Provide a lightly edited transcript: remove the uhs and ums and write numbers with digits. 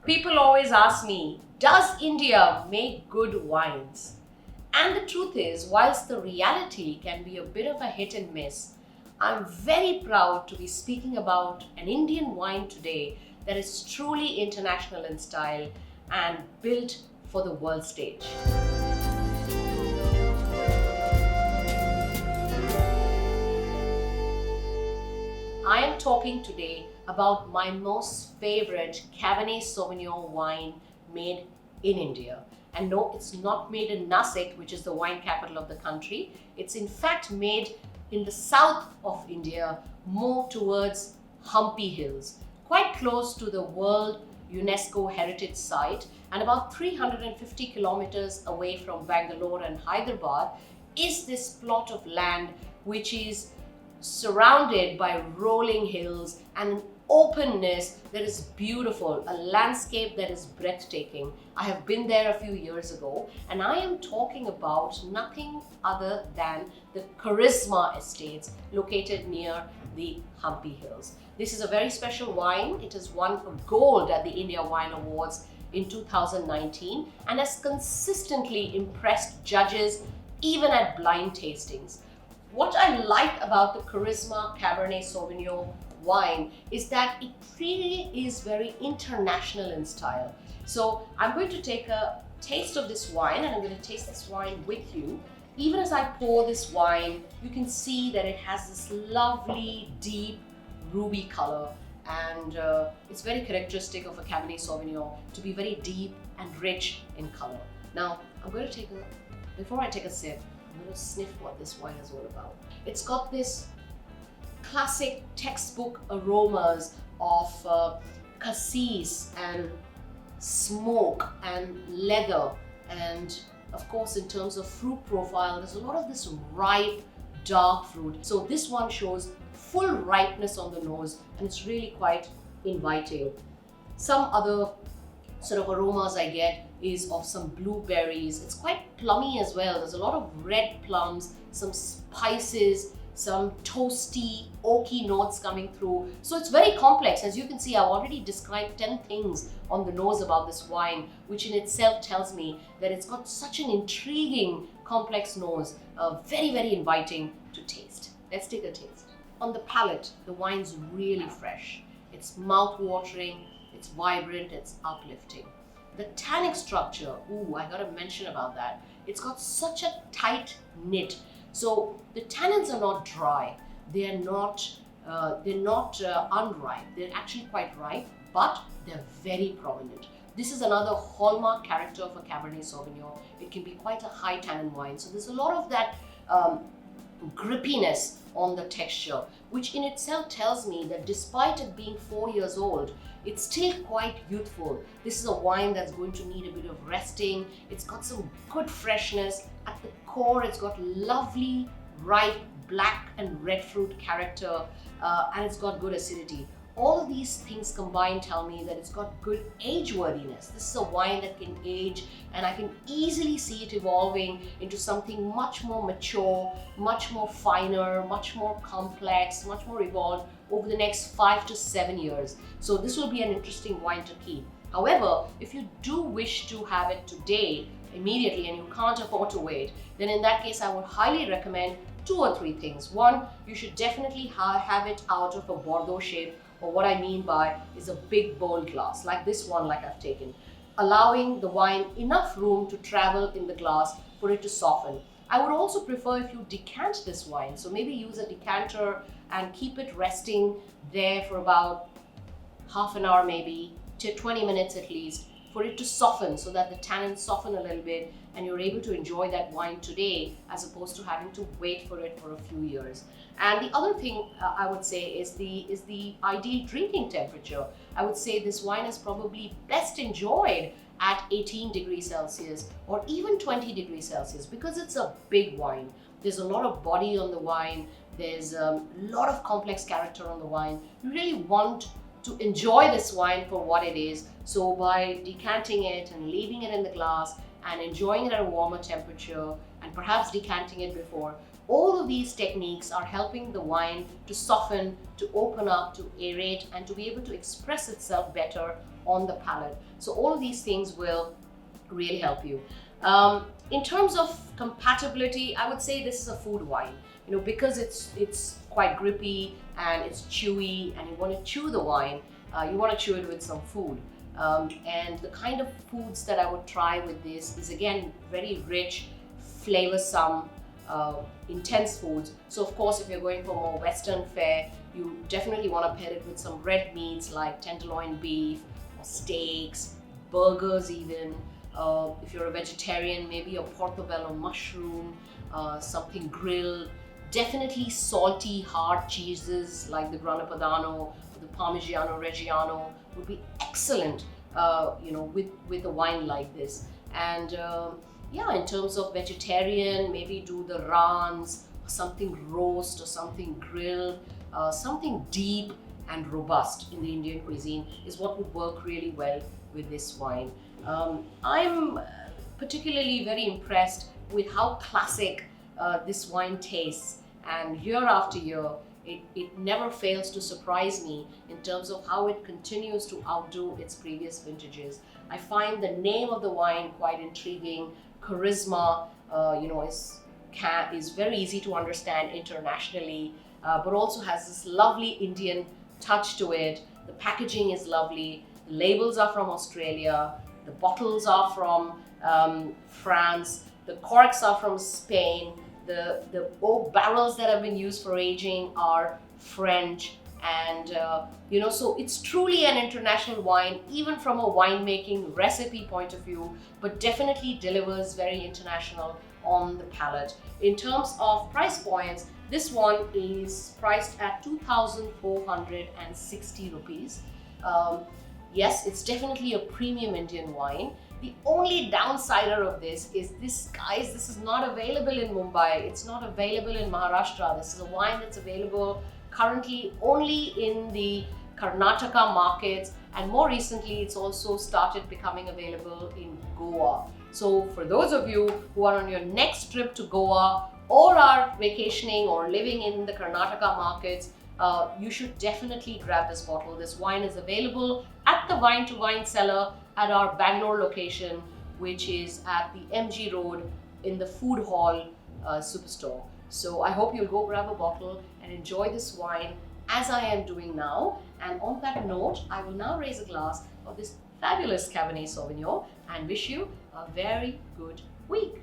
People always ask me, does India make good wines? And the truth is, whilst the reality can be a bit of a hit and miss, I'm very proud to be speaking about an Indian wine today that is truly international in style and built for the world stage. I am talking today about my most favorite Cabernet Sauvignon wine made in India. And no, it's not made in Nasik, which is the wine capital of the country. It's in fact made in the south of India, more towards Hampi Hills, quite close to the World UNESCO Heritage Site, and about 350 kilometers away from Bengaluru and Hyderabad is this plot of land which is surrounded by rolling hills and an openness that is beautiful, a landscape that is breathtaking. I have been there a few years ago, and I am talking about nothing other than the Krsma estates located near the Hampi Hills. This is a very special wine. It has won a gold at the India Wine Awards in 2019 and has consistently impressed judges even at blind tastings. What I like about the Krsma Cabernet Sauvignon wine is that it really is very international in style. So I'm going to take a taste of this wine, and I'm going to taste this wine with you. Even as I pour this wine, you can see that it has this lovely, deep ruby color, and it's very characteristic of a Cabernet Sauvignon to be very deep and rich in color. Now, before I take a sip, I'm going to sniff what this wine is all about. It's got this classic textbook aromas of cassis and smoke and leather, and of course in terms of fruit profile, there's a lot of this ripe dark fruit. So this one shows full ripeness on the nose, and it's really quite inviting. Some other sort of aromas I get is of some blueberries. It's quite plummy as well. There's a lot of red plums, some spices, some toasty, oaky notes coming through. So it's very complex. As you can see, I've already described 10 things on the nose about this wine, which in itself tells me that it's got such an intriguing, complex nose, very, very inviting to taste. Let's take a taste. On the palate, the wine's really fresh. It's mouth-watering, it's vibrant, it's uplifting. The tannic structure, I gotta mention about that. It's got such a tight knit. So the tannins are not dry. They're not unripe. They're actually quite ripe, but they're very prominent. This is another hallmark character of a Cabernet Sauvignon. It can be quite a high tannin wine. So there's a lot of that grippiness on the texture, which in itself tells me that despite it being 4 years old, it's still quite youthful. This is a wine that's going to need a bit of resting. It's got some good freshness. At the core, it's got lovely, ripe, black and red fruit character, and it's got good acidity. All of these things combined tell me that it's got good age-worthiness. This is a wine that can age, and I can easily see it evolving into something much more mature, much more finer, much more complex, much more evolved over the next 5 to 7 years. So this will be an interesting wine to keep. However, if you do wish to have it today, immediately, and you can't afford to wait, then in that case, I would highly recommend 2 or 3 things. One, you should definitely have it out of a Bordeaux shape, or what I mean by is a big bold glass, like this one, like I've taken, allowing the wine enough room to travel in the glass for it to soften. I would also prefer if you decant this wine, so maybe use a decanter and keep it resting there for about half an hour, maybe to 20 minutes at least, for it to soften, so that the tannins soften a little bit and you're able to enjoy that wine today as opposed to having to wait for it for a few years. And the other thing I would say is the ideal drinking temperature. I would say this wine is probably best enjoyed at 18 degrees Celsius or even 20 degrees Celsius because it's a big wine. There's a lot of body on the wine. There's a lot of complex character on the wine. You really want to enjoy this wine for what it is. So by decanting it and leaving it in the glass and enjoying it at a warmer temperature and perhaps decanting it before, all of these techniques are helping the wine to soften, to open up, to aerate, and to be able to express itself better on the palate. So all of these things will really help you. In terms of compatibility, I would say this is a food wine. Because it's quite grippy and it's chewy, and you want to chew the wine, you want to chew it with some food. And the kind of foods that I would try with this is, again, very rich, flavorsome, intense foods. So of course, if you're going for more Western fare, you definitely want to pair it with some red meats like tenderloin beef or steaks, burgers even. If you're a vegetarian, maybe a portobello mushroom, something grilled. Definitely salty, hard cheeses like the Grana Padano or the Parmigiano Reggiano would be excellent, with a wine like this. And in terms of vegetarian, maybe do the rans, something roast or something grilled, something deep and robust in the Indian cuisine is what would work really well with this wine. I'm particularly very impressed with how classic this wine tastes, and year after year it never fails to surprise me in terms of how it continues to outdo its previous vintages. I find the name of the wine quite intriguing. Krsma, is very easy to understand internationally, but also has this lovely Indian touch to it. The packaging is lovely. The labels are from Australia. The bottles are from France. The corks are from Spain. The oak barrels that have been used for aging are French. And so it's truly an international wine, even from a winemaking recipe point of view, but definitely delivers very international on the palate. In terms of price points, this one is priced at 2,460 rupees. Yes, it's definitely a premium Indian wine. The only downsider of this is this is not available in Mumbai. It's not available in Maharashtra. This is a wine that's available currently only in the Karnataka markets, and more recently it's also started becoming available in Goa. So for those of you who are on your next trip to Goa or are vacationing or living in the Karnataka markets, you should definitely grab this bottle. This wine is available at the Wine to Wine cellar at our Bangalore location, which is at the MG Road in the Foodhall superstore. So I hope you'll go grab a bottle and enjoy this wine as I am doing now. And on that note, I will now raise a glass of this fabulous Cabernet Sauvignon and wish you a very good week.